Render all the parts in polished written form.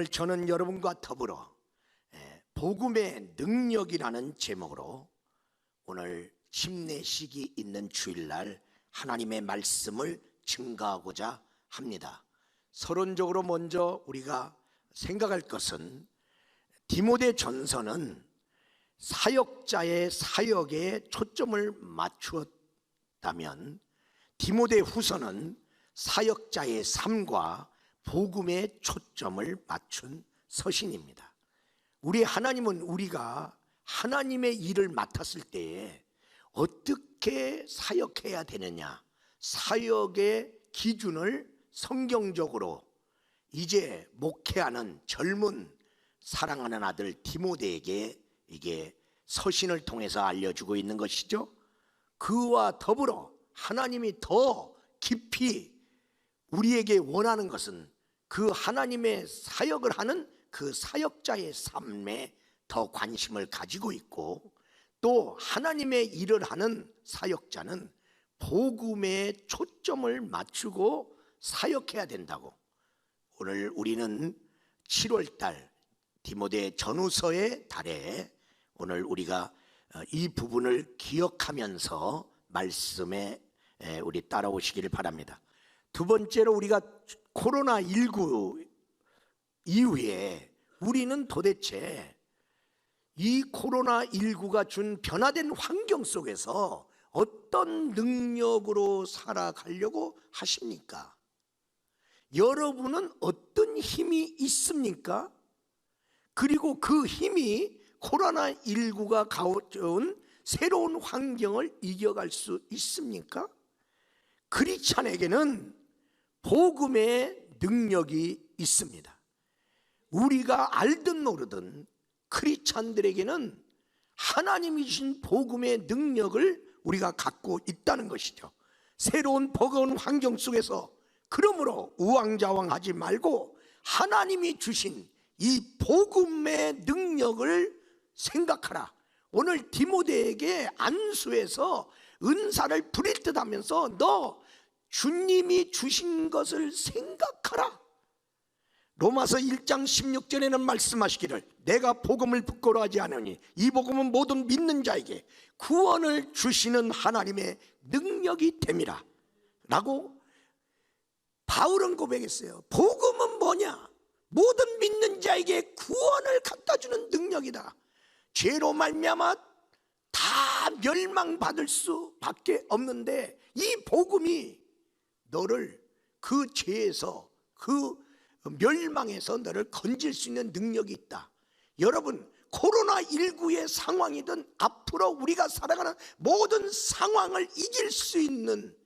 오늘 저는 여러분과 더불어 복음의 능력이라는 제목으로 오늘 힘내시기 있는 주일날 하나님의 말씀을 증거하고자 합니다. 서론적으로 먼저 우리가 생각할 것은 디모데 전서는 사역자의 사역에 초점을 맞추었다면 디모데 후서는 사역자의 삶과 복음에 초점을 맞춘 서신입니다. 우리 하나님은 우리가 하나님의 일을 맡았을 때에 어떻게 사역해야 되느냐, 사역의 기준을 성경적으로 이제 목회하는 젊은 사랑하는 아들 디모데에게 이게 서신을 통해서 알려주고 있는 것이죠. 그와 더불어 하나님이 더 깊이 우리에게 원하는 것은 그 하나님의 사역을 하는 그 사역자의 삶에 더 관심을 가지고 있고, 또 하나님의 일을 하는 사역자는 복음에 초점을 맞추고 사역해야 된다고. 오늘 우리는 7월달 디모데 전후서의 달에 오늘 우리가 이 부분을 기억하면서 말씀에 우리 따라오시기를 바랍니다. 두 번째로 우리가 코로나19 이후에 우리는 도대체 이 코로나19가 준 변화된 환경 속에서 어떤 능력으로 살아가려고 하십니까? 여러분은 어떤 힘이 있습니까? 그리고 그 힘이 코로나19가 가져온 새로운 환경을 이겨갈 수 있습니까? 크리스찬에게는 복음의 능력이 있습니다. 우리가 알든 모르든 크리스찬들에게는 하나님이 주신 복음의 능력을 우리가 갖고 있다는 것이죠. 새로운 버거운 환경 속에서 그러므로 우왕좌왕하지 말고 하나님이 주신 이 복음의 능력을 생각하라. 오늘 디모데에게 안수해서 은사를 부릴 듯 하면서 너 주님이 주신 것을 생각하라. 로마서 1장 16절에는 말씀하시기를 내가 복음을 부끄러워하지 않으니 이 복음은 모든 믿는 자에게 구원을 주시는 하나님의 능력이 됨이라 라고 바울은 고백했어요. 복음은 뭐냐? 모든 믿는 자에게 구원을 갖다 주는 능력이다. 죄로 말미암아 다 멸망받을 수밖에 없는데 이 복음이 너를 그 죄에서 그 멸망에서 너를 건질 수 있는 능력이 있다. 여러분, 코로나19의 상황이든 앞으로 우리가 살아가는 모든 상황을 이길 수 있는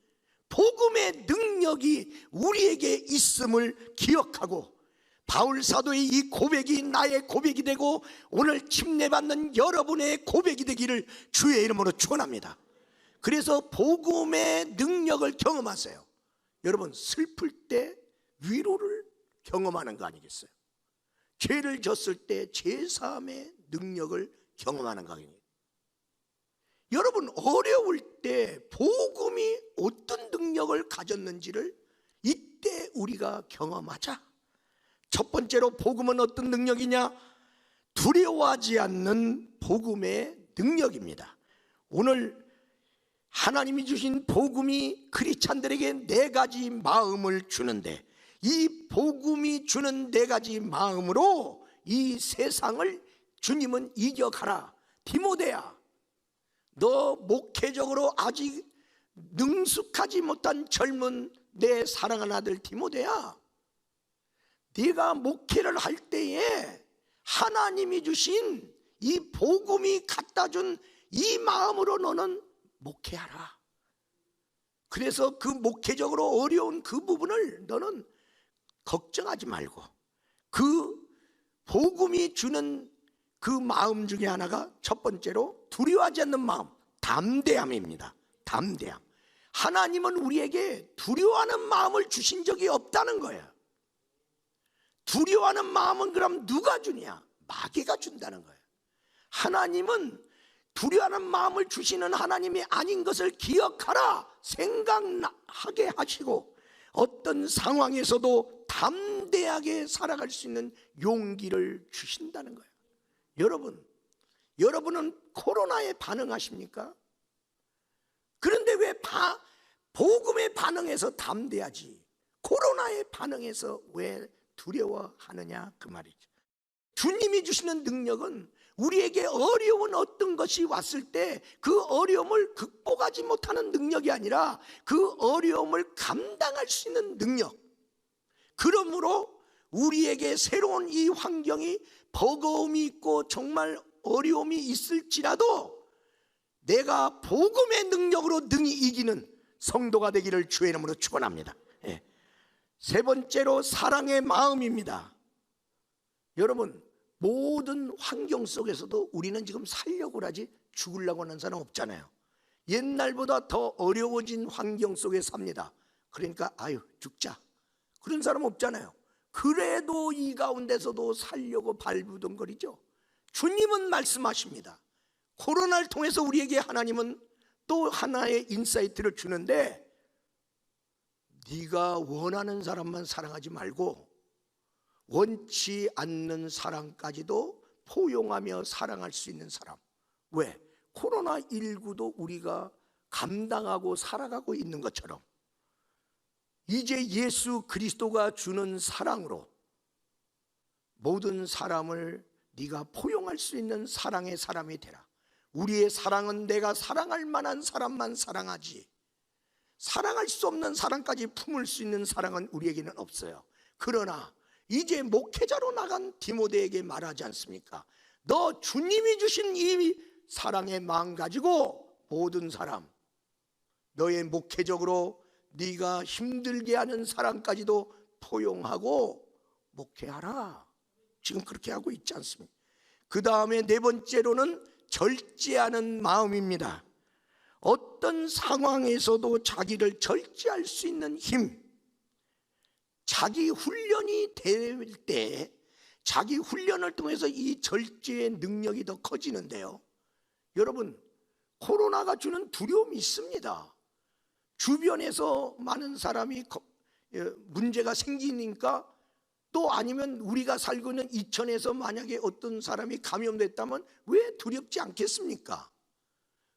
복음의 능력이 우리에게 있음을 기억하고, 바울 사도의 이 고백이 나의 고백이 되고 오늘 침례받는 여러분의 고백이 되기를 주의 이름으로 축원합니다. 그래서 복음의 능력을 경험하세요. 여러분, 슬플 때 위로를 경험하는 거 아니겠어요? 죄를 졌을 때 죄사함의 능력을 경험하는 거 아니겠어요? 여러분, 어려울 때 복음이 어떤 능력을 가졌는지를 이때 우리가 경험하자. 첫 번째로 복음은 어떤 능력이냐? 두려워하지 않는 복음의 능력입니다. 오늘 하나님이 주신 복음이 크리스찬들에게 네 가지 마음을 주는데, 이 복음이 주는 네 가지 마음으로 이 세상을 주님은 이겨가라. 디모데야, 너 목회적으로 아직 능숙하지 못한 젊은 내 사랑하는 아들 디모데야, 네가 목회를 할 때에 하나님이 주신 이 복음이 갖다 준 이 마음으로 너는 목회하라. 그래서 그 목회적으로 어려운 그 부분을 너는 걱정하지 말고, 그 복음이 주는 그 마음 중에 하나가 첫 번째로 두려워하지 않는 마음, 담대함입니다. 담대함. 하나님은 우리에게 두려워하는 마음을 주신 적이 없다는 거예요. 두려워하는 마음은 그럼 누가 주냐? 마귀가 준다는 거예요. 하나님은 두려워하는 마음을 주시는 하나님이 아닌 것을 기억하라 생각하게 하시고, 어떤 상황에서도 담대하게 살아갈 수 있는 용기를 주신다는 거예요. 여러분은 코로나에 반응하십니까? 그런데 왜 복음에 반응해서 담대하지 코로나에 반응해서 왜 두려워하느냐 그 말이죠. 주님이 주시는 능력은 우리에게 어려운 어떤 것이 왔을 때 그 어려움을 극복하지 못하는 능력이 아니라 그 어려움을 감당할 수 있는 능력. 그러므로 우리에게 새로운 이 환경이 버거움이 있고 정말 어려움이 있을지라도 내가 복음의 능력으로 능히 이기는 성도가 되기를 주의 이름으로 축원합니다. 세 번째로 사랑의 마음입니다. 여러분, 모든 환경 속에서도 우리는 지금 살려고 하지 죽으려고 하는 사람 없잖아요. 옛날보다 더 어려워진 환경 속에 삽니다. 그러니까 아유 죽자 그런 사람 없잖아요. 그래도 이 가운데서도 살려고 발부둥거리죠. 주님은 말씀하십니다. 코로나를 통해서 우리에게 하나님은 또 하나의 인사이트를 주는데, 네가 원하는 사람만 사랑하지 말고 원치 않는 사람까지도 포용하며 사랑할 수 있는 사람. 왜? 코로나19도 우리가 감당하고 살아가고 있는 것처럼 이제 예수 그리스도가 주는 사랑으로 모든 사람을 네가 포용할 수 있는 사랑의 사람이 되라. 우리의 사랑은 내가 사랑할 만한 사람만 사랑하지, 사랑할 수 없는 사랑까지 품을 수 있는 사랑은 우리에게는 없어요. 그러나 이제 목회자로 나간 디모데에게 말하지 않습니까? 너 주님이 주신 이 사랑의 마음 가지고 모든 사람, 너의 목회적으로 네가 힘들게 하는 사람까지도 포용하고 목회하라. 지금 그렇게 하고 있지 않습니까? 그 다음에 네 번째로는 절제하는 마음입니다. 어떤 상황에서도 자기를 절제할 수 있는 힘, 자기 훈련이 될 때 자기 훈련을 통해서 이 절제의 능력이 더 커지는데요. 여러분, 코로나가 주는 두려움이 있습니다. 주변에서 많은 사람이 문제가 생기니까, 또 아니면 우리가 살고 있는 이천에서 만약에 어떤 사람이 감염됐다면 왜 두렵지 않겠습니까?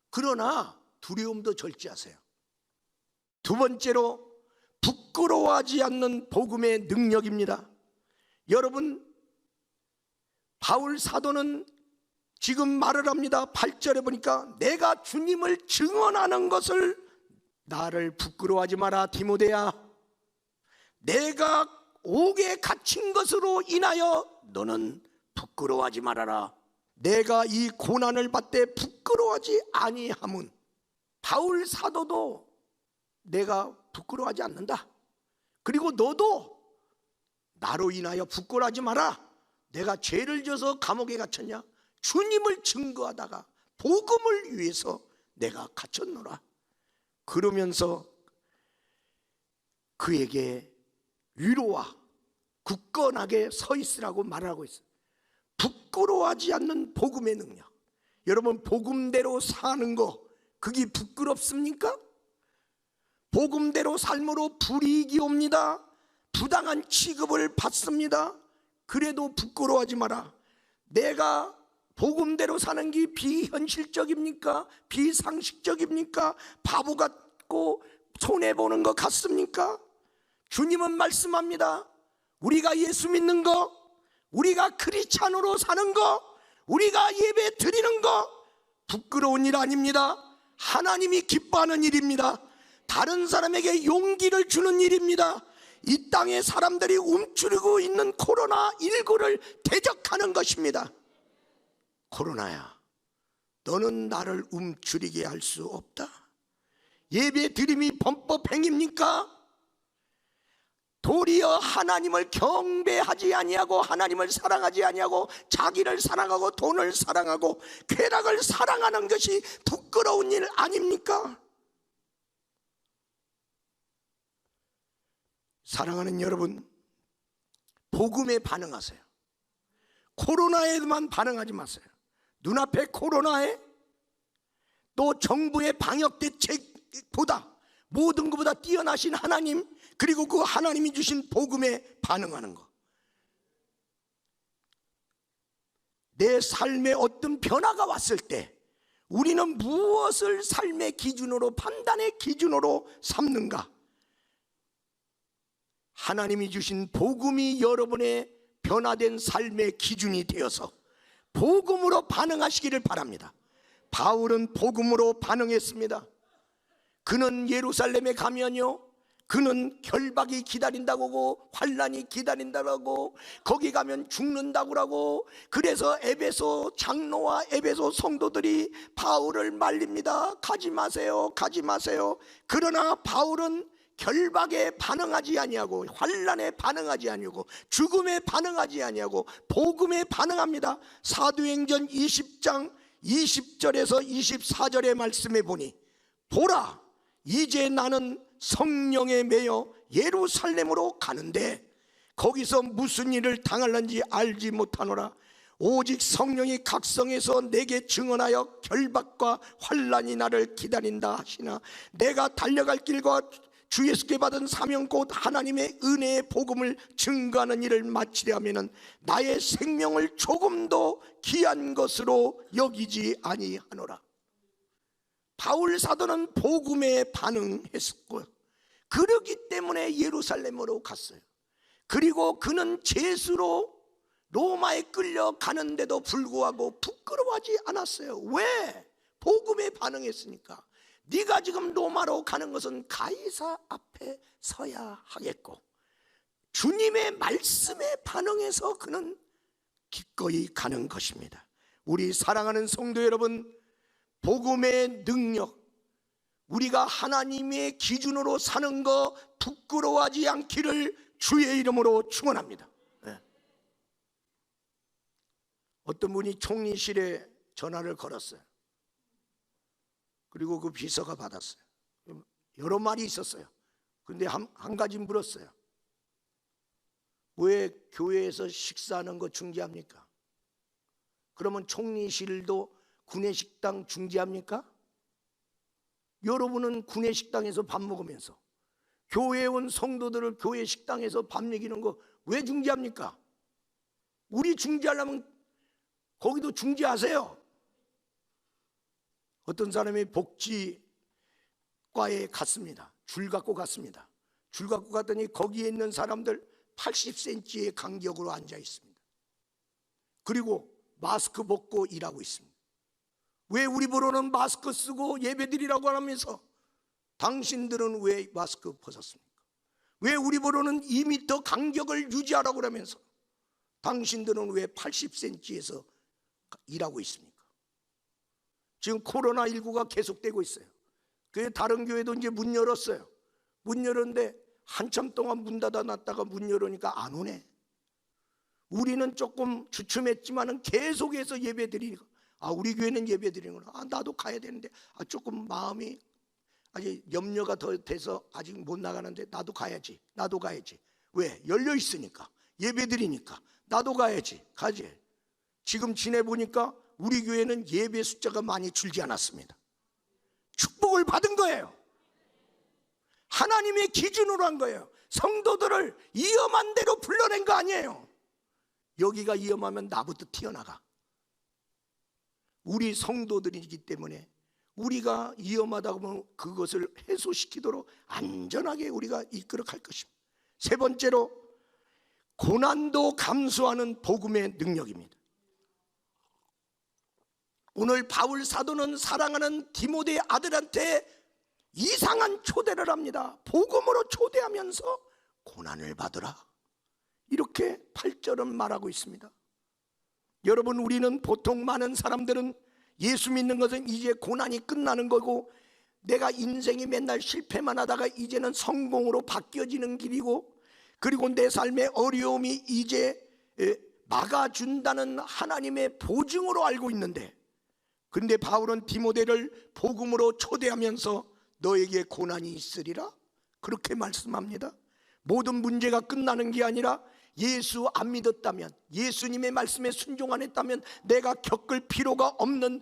그러나 두려움도 절제하세요. 두 번째로 부끄러워하지 않는 복음의 능력입니다. 여러분, 바울 사도는 지금 말을 합니다. 8절에 보니까 내가 주님을 증언하는 것을 나를 부끄러워하지 마라 디모데야. 내가 옥에 갇힌 것으로 인하여 너는 부끄러워하지 말아라. 내가 이 고난을 받되 부끄러워하지 아니함은, 바울 사도도 내가 부끄러워하지 않는다. 그리고 너도 나로 인하여 부끄러워하지 마라. 내가 죄를 져서 감옥에 갇혔냐? 주님을 증거하다가 복음을 위해서 내가 갇혔노라. 그러면서 그에게 위로와 굳건하게 서 있으라고 말하고 있어요. 부끄러워하지 않는 복음의 능력. 여러분, 복음대로 사는 거 그게 부끄럽습니까? 복음대로 삶으로 불이익이 옵니다. 부당한 취급을 받습니다. 그래도 부끄러워하지 마라. 내가 복음대로 사는 게 비현실적입니까? 비상식적입니까? 바보 같고 손해보는 것 같습니까? 주님은 말씀합니다. 우리가 예수 믿는 거, 우리가 크리스찬으로 사는 거, 우리가 예배 드리는 거 부끄러운 일 아닙니다. 하나님이 기뻐하는 일입니다. 다른 사람에게 용기를 주는 일입니다. 이 땅에 사람들이 움츠리고 있는 코로나19를 대적하는 것입니다. 코로나야, 너는 나를 움츠리게 할 수 없다. 예배 드림이 범법 행위입니까? 도리어 하나님을 경배하지 아니하고 하나님을 사랑하지 아니하고 자기를 사랑하고 돈을 사랑하고 쾌락을 사랑하는 것이 부끄러운 일 아닙니까? 사랑하는 여러분, 복음에 반응하세요. 코로나에만 반응하지 마세요. 눈앞에 코로나에 또 정부의 방역 대책보다 모든 것보다 뛰어나신 하나님, 그리고 그 하나님이 주신 복음에 반응하는 것. 내 삶에 어떤 변화가 왔을 때 우리는 무엇을 삶의 기준으로, 판단의 기준으로 삼는가? 하나님이 주신 복음이 여러분의 변화된 삶의 기준이 되어서 복음으로 반응하시기를 바랍니다. 바울은 복음으로 반응했습니다. 그는 예루살렘에 가면요, 그는 결박이 기다린다고 하고 환난이 기다린다고, 거기 가면 죽는다고 하고, 그래서 에베소 장로와 에베소 성도들이 바울을 말립니다. 가지 마세요, 가지 마세요. 그러나 바울은 결박에 반응하지 아니하고, 환난에 반응하지 아니하고, 죽음에 반응하지 아니하고 복음에 반응합니다. 사도행전 20장 20절에서 24절의 말씀에 보니, 보라, 이제 나는 성령에 매여 예루살렘으로 가는데 거기서 무슨 일을 당할는지 알지 못하노라. 오직 성령이 각성해서 내게 증언하여 결박과 환난이 나를 기다린다 하시나, 내가 달려갈 길과 주 예수께 받은 사명 곧 하나님의 은혜의 복음을 증거하는 일을 마치려 하면은 나의 생명을 조금도 귀한 것으로 여기지 아니하노라. 바울 사도는 복음에 반응했었고요, 그러기 때문에 예루살렘으로 갔어요. 그리고 그는 죄수로 로마에 끌려가는데도 불구하고 부끄러워하지 않았어요. 왜? 복음에 반응했으니까. 네가 지금 로마로 가는 것은 가이사 앞에 서야 하겠고, 주님의 말씀에 반응해서 그는 기꺼이 가는 것입니다. 우리 사랑하는 성도 여러분, 복음의 능력, 우리가 하나님의 기준으로 사는 거 부끄러워하지 않기를 주의 이름으로 축원합니다. 네. 어떤 분이 총리실에 전화를 걸었어요. 그리고 그 비서가 받았어요. 여러 말이 있었어요. 근데 한 가지 물었어요. 왜 교회에서 식사하는 거 중지합니까? 그러면 총리실도 구내식당 중지합니까? 여러분은 구내식당에서 밥 먹으면서 교회에 온 성도들을 교회 식당에서 밥 먹이는 거 왜 중지합니까? 우리 중지하려면 거기도 중지하세요. 어떤 사람이 복지과에 갔습니다. 줄 갖고 갔습니다. 줄 갖고 갔더니 거기에 있는 사람들 80cm의 간격으로 앉아 있습니다. 그리고 마스크 벗고 일하고 있습니다. 왜 우리 보러는 마스크 쓰고 예배드리라고 하면서 당신들은 왜 마스크 벗었습니까? 왜 우리 보러는 2m 간격을 유지하라고 하면서 당신들은 왜 80cm에서 일하고 있습니까? 지금 코로나19가 계속되고 있어요. 그래서 다른 교회도 이제 문 열었어요. 문 열었는데 한참 동안 문 닫아놨다가 문 열으니까 안 오네. 우리는 조금 주춤했지만은 계속해서 예배 드리니까, 우리 교회는 예배 드리는구나. 나도 가야 되는데 조금 마음이 아직 염려가 더 돼서 아직 못 나가는데 나도 가야지. 왜? 열려 있으니까, 예배 드리니까 나도 가야지. 가지. 지금 지내보니까 우리 교회는 예배 숫자가 많이 줄지 않았습니다. 축복을 받은 거예요. 하나님의 기준으로 한 거예요. 성도들을 위험한 대로 불러낸 거 아니에요. 여기가 위험하면 나부터 튀어나가. 우리 성도들이기 때문에 우리가 위험하다고 하면 그것을 해소시키도록 안전하게 우리가 이끌어 갈 것입니다. 세 번째로, 고난도 감수하는 복음의 능력입니다. 오늘 바울 사도는 사랑하는 디모데 아들한테 이상한 초대를 합니다. 복음으로 초대하면서 고난을 받으라, 이렇게 8절은 말하고 있습니다. 여러분, 우리는 보통 많은 사람들은 예수 믿는 것은 이제 고난이 끝나는 거고, 내가 인생이 맨날 실패만 하다가 이제는 성공으로 바뀌어지는 길이고, 그리고 내 삶의 어려움이 이제 막아준다는 하나님의 보증으로 알고 있는데, 그런데 바울은 디모데를 복음으로 초대하면서 너에게 고난이 있으리라, 그렇게 말씀합니다. 모든 문제가 끝나는 게 아니라 예수 안 믿었다면, 예수님의 말씀에 순종 안 했다면 내가 겪을 필요가 없는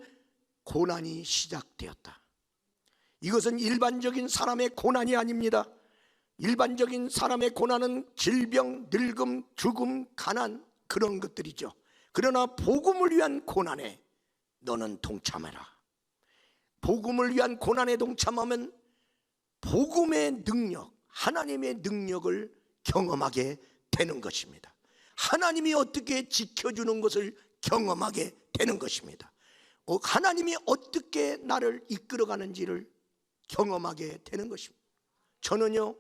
고난이 시작되었다. 이것은 일반적인 사람의 고난이 아닙니다. 일반적인 사람의 고난은 질병, 늙음, 죽음, 가난, 그런 것들이죠. 그러나 복음을 위한 고난에 너는 동참해라. 복음을 위한 고난에 동참하면 복음의 능력, 하나님의 능력을 경험하게 되는 것입니다. 하나님이 어떻게 지켜주는 것을 경험하게 되는 것입니다. 하나님이 어떻게 나를 이끌어가는지를 경험하게 되는 것입니다. 저는요,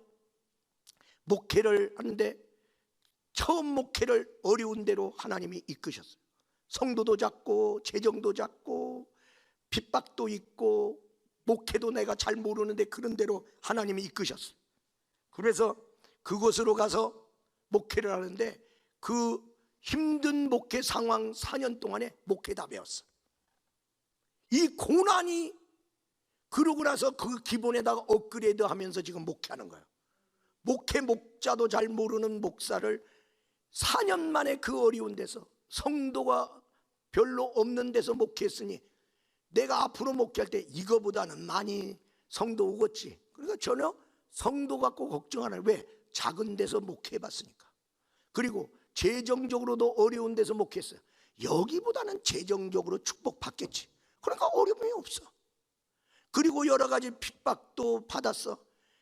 목회를 하는데 처음 목회를 어려운 대로 하나님이 이끄셨어요. 성도도 작고 재정도 작고 핍박도 있고 목회도 내가 잘 모르는데 그런 대로 하나님이 이끄셨어요. 그래서 그곳으로 가서 목회를 하는데 그 힘든 목회 상황 4년 동안에 목회 다 배웠어요. 이 고난이 그러고 나서 그 기본에다가 업그레이드 하면서 지금 목회하는 거예요. 목회 목자도 잘 모르는 목사를 4년 만에 그 어려운 데서 성도가 별로 없는 데서 목회했으니 내가 앞으로 목회할 때 이거보다는 많이 성도 오겠지. 그러니까 전혀 성도 갖고 걱정 안 해요. 왜? 작은 데서 목회해봤으니까. 그리고 재정적으로도 어려운 데서 목회했어요. 여기보다는 재정적으로 축복받겠지. 그러니까 어려움이 없어. 그리고 여러 가지 핍박도 받았어.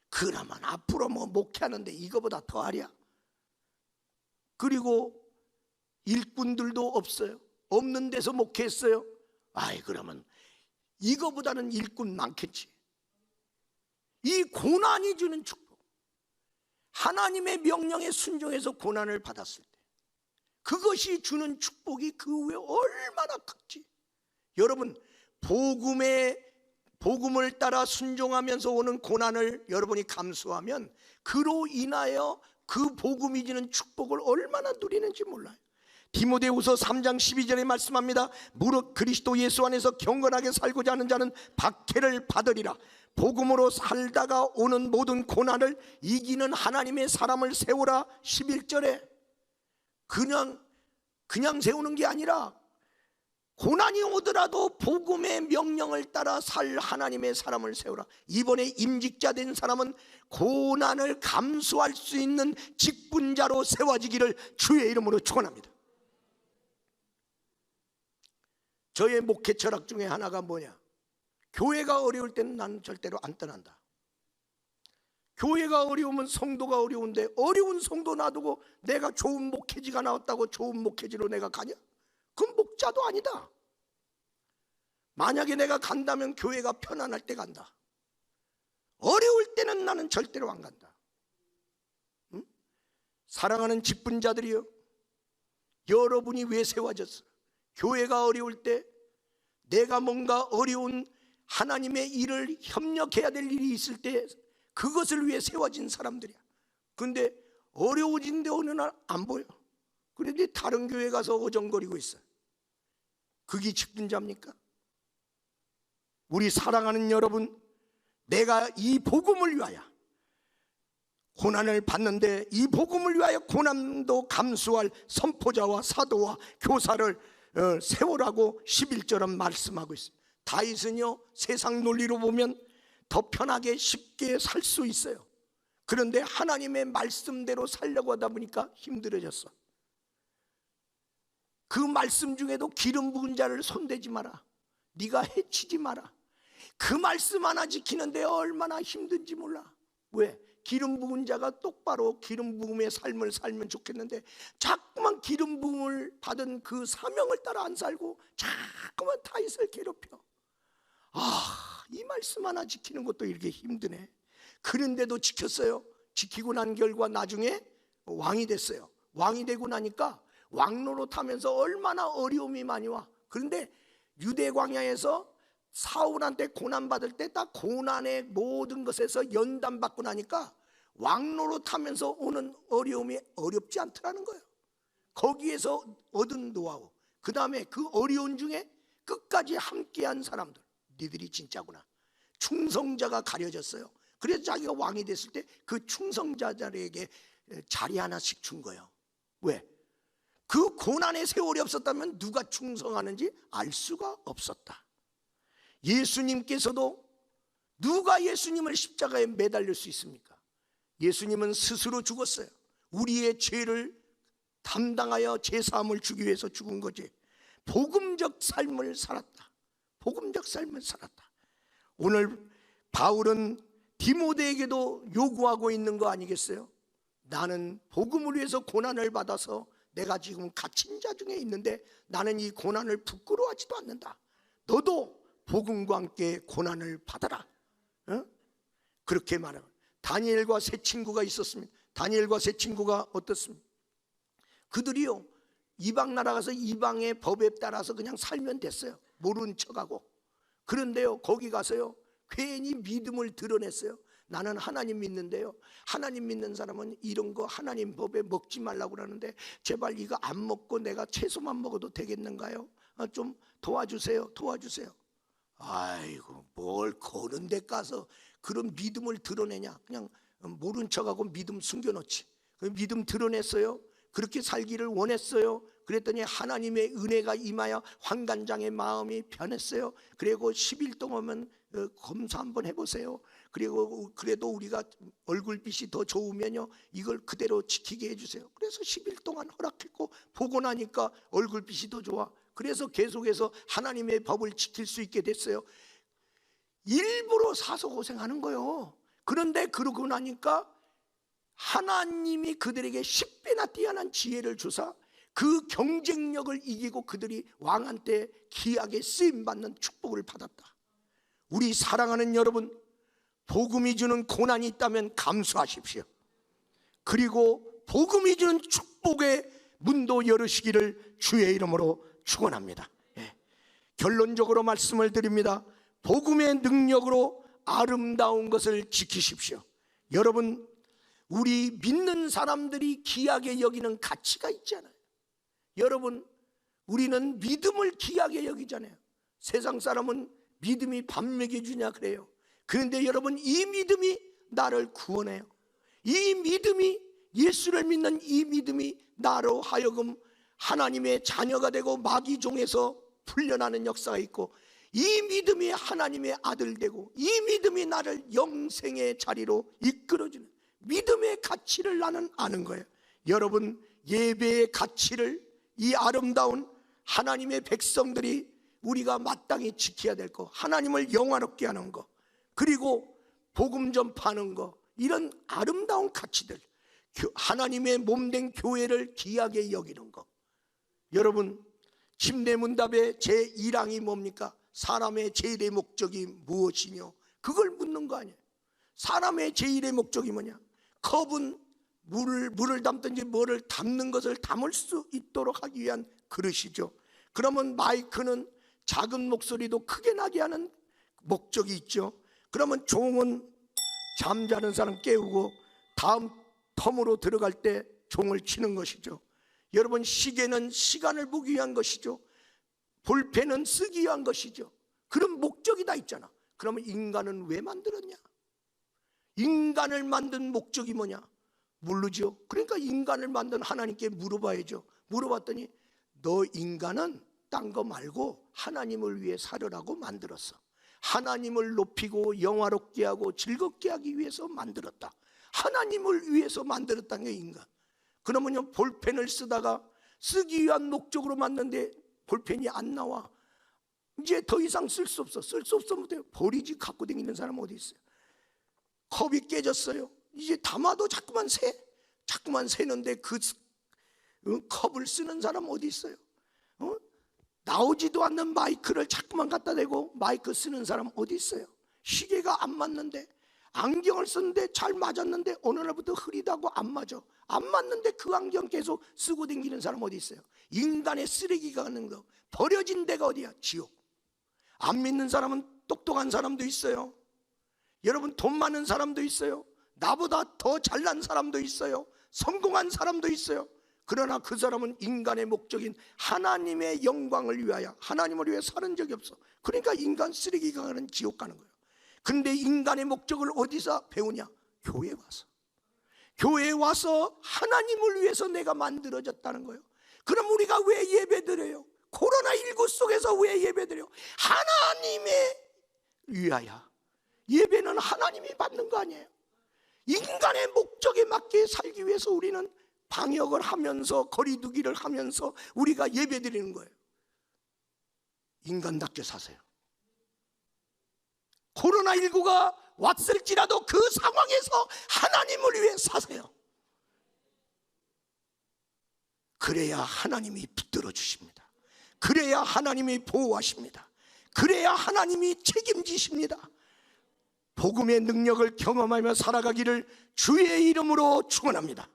그러면 앞으로 뭐 목회하는데 이거보다 더 하랴. 그리고 일꾼들도 없어요. 없는 데서 목회했어요. 아이, 그러면 이거보다는 일꾼 많겠지. 이 고난이 주는 축복, 하나님의 명령에 순종해서 고난을 받았을 때 그것이 주는 축복이 그 후에 얼마나 큰지. 여러분, 복음을 따라 순종하면서 오는 고난을 여러분이 감수하면 그로 인하여 그 복음이 주는 축복을 얼마나 누리는지 몰라요. 디모데후서 3장 12절에 말씀합니다. 무릇 그리스도 예수 안에서 경건하게 살고자 하는 자는 박해를 받으리라. 복음으로 살다가 오는 모든 고난을 이기는 하나님의 사람을 세우라. 11절에 그냥 세우는 게 아니라 고난이 오더라도 복음의 명령을 따라 살 하나님의 사람을 세우라. 이번에 임직자 된 사람은 고난을 감수할 수 있는 직분자로 세워지기를 주의 이름으로 축원합니다. 저의 목회 철학 중에 하나가 뭐냐? 교회가 어려울 때는 나는 절대로 안 떠난다. 교회가 어려우면 성도가 어려운데 어려운 성도 놔두고 내가 좋은 목회지가 나왔다고 좋은 목회지로 내가 가냐? 그건 목자도 아니다. 만약에 내가 간다면 교회가 편안할 때 간다. 어려울 때는 나는 절대로 안 간다. 응? 사랑하는 직분자들이여, 여러분이 왜 세워졌어? 교회가 어려울 때 내가 뭔가 어려운 하나님의 일을 협력해야 될 일이 있을 때 그것을 위해 세워진 사람들이야. 근데 어려워진데 어느 날 안 보여. 그런데 다른 교회 가서 어정거리고 있어. 그게 직분자입니까? 우리 사랑하는 여러분, 내가 이 복음을 위하여 고난을 받는데 이 복음을 위하여 고난도 감수할 선포자와 사도와 교사를 세우라고 11절은 말씀하고 있어요. 다윗은요, 세상 논리로 보면 더 편하게 쉽게 살 수 있어요. 그런데 하나님의 말씀대로 살려고 하다 보니까 힘들어졌어. 그 말씀 중에도 기름 부은 자를 손대지 마라, 네가 해치지 마라, 그 말씀 하나 지키는데 얼마나 힘든지 몰라. 왜? 기름 부은 자가 똑바로 기름 부음의 삶을 살면 좋겠는데 자꾸만 기름 부음을 받은 그 사명을 따라 안 살고 자꾸만 다윗을 괴롭혀. 이 말씀 하나 지키는 것도 이렇게 힘드네. 그런데도 지켰어요. 지키고 난 결과 나중에 왕이 됐어요. 왕이 되고 나니까 왕노릇 하면서 얼마나 어려움이 많이 와. 그런데 유대 광야에서 사울한테 고난받을 때 딱 고난의 모든 것에서 연단받고 나니까 왕노릇 하면서 오는 어려움이 어렵지 않더라는 거예요. 거기에서 얻은 노하우, 그 다음에 그 어려운 중에 끝까지 함께한 사람들, 니들이 진짜구나. 충성자가 가려졌어요. 그래서 자기가 왕이 됐을 때 그 충성자들에게 자리 하나씩 준 거예요. 왜? 그 고난의 세월이 없었다면 누가 충성하는지 알 수가 없었다. 예수님께서도 누가 예수님을 십자가에 매달릴 수 있습니까? 예수님은 스스로 죽었어요. 우리의 죄를 담당하여 제사함을 주기 위해서 죽은 거지. 복음적 삶을 살았다. 복음적 삶을 살았다. 오늘 바울은 디모데에게도 요구하고 있는 거 아니겠어요? 나는 복음을 위해서 고난을 받아서 내가 지금 갇힌 자 중에 있는데 나는 이 고난을 부끄러워하지도 않는다. 너도 복음과 함께 고난을 받아라. 그렇게 말하고, 다니엘과 세 친구가 있었습니다. 다니엘과 세 친구가 어떻습니까? 그들이요, 이방 나라 가서 이방의 법에 따라서 그냥 살면 됐어요. 모른 척하고. 그런데요, 거기 가서요 괜히 믿음을 드러냈어요. 나는 하나님 믿는데요, 하나님 믿는 사람은 이런 거 하나님 법에 먹지 말라고 그러는데 제발 이거 안 먹고 내가 채소만 먹어도 되겠는가요? 좀 도와주세요, 도와주세요. 아이고, 뭘 거는 데 가서 그런 믿음을 드러내냐. 그냥 모른 척하고 믿음 숨겨놓지. 믿음 드러냈어요. 그렇게 살기를 원했어요. 그랬더니 하나님의 은혜가 임하여 환관장의 마음이 변했어요. 그리고 10일 동안은 검사 한번 해보세요. 그리고 그래도 우리가 얼굴빛이 더 좋으면요 이걸 그대로 지키게 해주세요. 그래서 10일 동안 허락했고 보고 나니까 얼굴빛이 더 좋아. 그래서 계속해서 하나님의 법을 지킬 수 있게 됐어요. 일부러 사서 고생하는 거예요. 그런데 그러고 나니까 하나님이 그들에게 10배나 뛰어난 지혜를 주사 그 경쟁력을 이기고 그들이 왕한테 귀하게 쓰임받는 축복을 받았다. 우리 사랑하는 여러분, 복음이 주는 고난이 있다면 감수하십시오. 그리고 복음이 주는 축복의 문도 열으시기를 주의 이름으로 축원합니다. 결론적으로 말씀을 드립니다. 복음의 능력으로 아름다운 것을 지키십시오. 여러분, 우리 믿는 사람들이 귀하게 여기는 가치가 있잖아요. 여러분, 우리는 믿음을 귀하게 여기잖아요. 세상 사람은 믿음이 밥 먹여주냐 그래요. 그런데 여러분, 이 믿음이 나를 구원해요. 이 믿음이, 예수를 믿는 이 믿음이 나로 하여금 하나님의 자녀가 되고 마귀 종에서 풀려나는 역사가 있고, 이 믿음이 하나님의 아들 되고, 이 믿음이 나를 영생의 자리로 이끌어주는 믿음의 가치를 나는 아는 거예요. 여러분, 예배의 가치를 이 아름다운 하나님의 백성들이 우리가 마땅히 지켜야 될 거, 하나님을 영화롭게 하는 거, 그리고 복음 전파하는 거, 이런 아름다운 가치들, 하나님의 몸된 교회를 귀하게 여기는 거. 여러분, 침례문답의 제1항이 뭡니까? 사람의 제일의 목적이 무엇이뇨? 그걸 묻는 거 아니에요. 사람의 제일의 목적이 뭐냐? 컵은 물을 담든지 뭐를 담는 것을 담을 수 있도록 하기 위한 그릇이죠. 그러면 마이크는 작은 목소리도 크게 나게 하는 목적이 있죠. 그러면 종은 잠자는 사람 깨우고 다음 텀으로 들어갈 때 종을 치는 것이죠. 여러분, 시계는 시간을 보기 위한 것이죠. 볼펜은 쓰기 위한 것이죠. 그런 목적이 다 있잖아. 그러면 인간은 왜 만들었냐? 인간을 만든 목적이 뭐냐? 모르죠. 그러니까 인간을 만든 하나님께 물어봐야죠. 물어봤더니 너 인간은 딴 거 말고 하나님을 위해 살으라고 만들었어. 하나님을 높이고 영화롭게 하고 즐겁게 하기 위해서 만들었다. 하나님을 위해서 만들었다는 게 인간. 그러면요, 볼펜을 쓰다가 쓰기 위한 목적으로 만드는데 볼펜이 안 나와. 이제 더 이상 쓸 수 없어. 쓸 수 없으면 버리지. 갖고 다니는 사람 어디 있어요? 컵이 깨졌어요. 이제 담아도 자꾸만 새는데 그 컵을 쓰는 사람 어디 있어요? 나오지도 않는 마이크를 자꾸만 갖다 대고 마이크 쓰는 사람 어디 있어요? 시계가 안 맞는데, 안경을 썼는데 잘 맞았는데 어느 날부터 흐리다고 안 맞아. 안 맞는데 그 안경 계속 쓰고 다니는 사람 어디 있어요? 인간의 쓰레기가 가는 거, 버려진 데가 어디야? 지옥. 안 믿는 사람은 똑똑한 사람도 있어요. 여러분, 돈 많은 사람도 있어요. 나보다 더 잘난 사람도 있어요. 성공한 사람도 있어요. 그러나 그 사람은 인간의 목적인 하나님의 영광을 위하여, 하나님을 위해 사는 적이 없어. 그러니까 인간 쓰레기가 가는 지옥 가는 거예요. 근데 인간의 목적을 어디서 배우냐? 교회에 와서. 교회에 와서 하나님을 위해서 내가 만들어졌다는 거예요. 그럼 우리가 왜 예배드려요? 코로나19 속에서 왜 예배드려요? 하나님의 위하여, 예배는 하나님이 받는 거 아니에요? 인간의 목적에 맞게 살기 위해서 우리는 방역을 하면서 거리두기를 하면서 우리가 예배 드리는 거예요. 인간답게 사세요. 코로나19가 왔을지라도 그 상황에서 하나님을 위해 사세요. 그래야 하나님이 붙들어 주십니다. 그래야 하나님이 보호하십니다. 그래야 하나님이 책임지십니다. 복음의 능력을 경험하며 살아가기를 주의 이름으로 축원합니다.